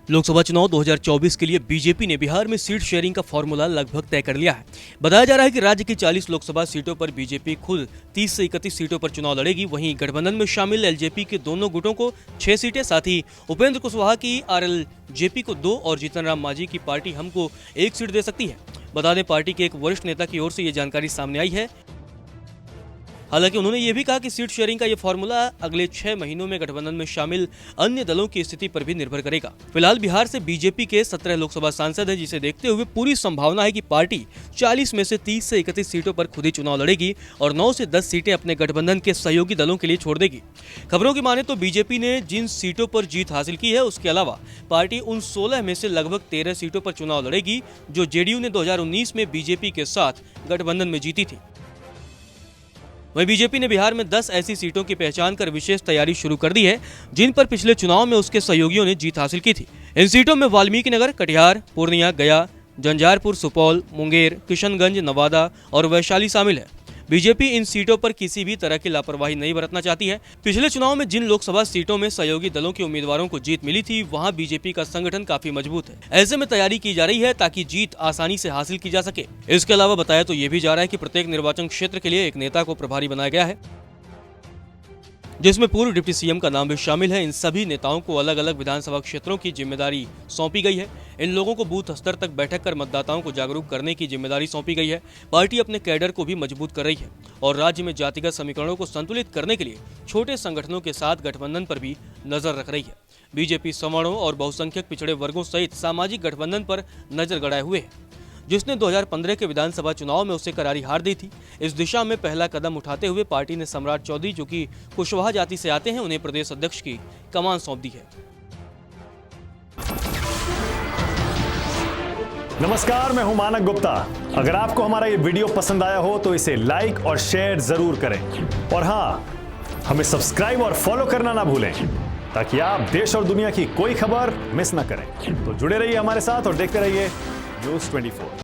लोकसभा चुनाव 2024 के लिए बीजेपी ने बिहार में सीट शेयरिंग का फॉर्मूला लगभग तय कर लिया है। बताया जा रहा है कि राज्य की 40 लोकसभा सीटों पर बीजेपी खुद 30 से 31 सीटों पर चुनाव लड़ेगी। वहीं गठबंधन में शामिल एलजेपी के दोनों गुटों को 6 सीटें, साथ ही उपेंद्र कुशवाहा की आरएलजेपी को 2 और जीतन राम मांझी की पार्टी हमको 1 सीट दे सकती है। बता दें, पार्टी के एक वरिष्ठ नेता की ओर से ये जानकारी सामने आई है। हालांकि उन्होंने ये भी कहा कि सीट शेयरिंग का ये फॉर्मूला अगले 6 महीनों में गठबंधन में शामिल अन्य दलों की स्थिति पर भी निर्भर करेगा। फिलहाल बिहार से बीजेपी के 17 लोकसभा सांसद हैं, जिसे देखते हुए पूरी संभावना है कि पार्टी 40 में से 30 से 31 सीटों पर खुद ही चुनाव लड़ेगी और 9 से 10 सीटें अपने गठबंधन के सहयोगी दलों के लिए छोड़ देगी। खबरों की माने तो बीजेपी ने जिन सीटों पर जीत हासिल की है, उसके अलावा पार्टी उन 16 में से लगभग 13 सीटों पर चुनाव लड़ेगी जो जेडीयू ने 2019 में बीजेपी के साथ गठबंधन में जीती थी। वहीं बीजेपी ने बिहार में 10 ऐसी सीटों की पहचान कर विशेष तैयारी शुरू कर दी है, जिन पर पिछले चुनाव में उसके सहयोगियों ने जीत हासिल की थी। इन सीटों में वाल्मीकि नगर, कटिहार, पूर्णिया, गया, झंझारपुर, सुपौल, मुंगेर, किशनगंज, नवादा और वैशाली शामिल है। बीजेपी इन सीटों पर किसी भी तरह की लापरवाही नहीं बरतना चाहती है। पिछले चुनाव में जिन लोकसभा सीटों में सहयोगी दलों के उम्मीदवारों को जीत मिली थी, वहां बीजेपी का संगठन काफी मजबूत है। ऐसे में तैयारी की जा रही है ताकि जीत आसानी से हासिल की जा सके। इसके अलावा बताया तो ये भी जा रहा है कि प्रत्येक निर्वाचन क्षेत्र के लिए एक नेता को प्रभारी बनाया गया है, जिसमें पूर्व डिप्टी सीएम का नाम भी शामिल है। इन सभी नेताओं को अलग अलग विधानसभा क्षेत्रों की जिम्मेदारी सौंपी गई है। इन लोगों को बूथ स्तर तक बैठक कर मतदाताओं को जागरूक करने की जिम्मेदारी सौंपी गई है। पार्टी अपने कैडर को भी मजबूत कर रही है और राज्य में जातिगत समीकरणों को संतुलित करने के लिए छोटे संगठनों के साथ गठबंधन पर भी नजर रख रही है। बीजेपी सवर्णों और बहुसंख्यक पिछड़े वर्गों सहित सामाजिक गठबंधन पर नजर गड़ाए हुए है, जिसने 2015 के विधानसभा चुनाव में उसे करारी हार दी थी। इस दिशा में पहला कदम उठाते हुए पार्टी ने सम्राट चौधरी, जो कि कुशवाहा जाति से आते हैं, उन्हें प्रदेश अध्यक्ष की कमान सौंप दी है। नमस्कार, मैं हूं मानक गुप्ता। अगर आपको हमारा ये वीडियो पसंद आया हो तो इसे लाइक और शेयर जरूर करें और हाँ, हमें सब्सक्राइब और फॉलो करना ना भूलें ताकि आप देश और दुनिया की कोई खबर मिस ना करें। तो जुड़े रहिए हमारे साथ और देखते रहिए न्यूज़ 24।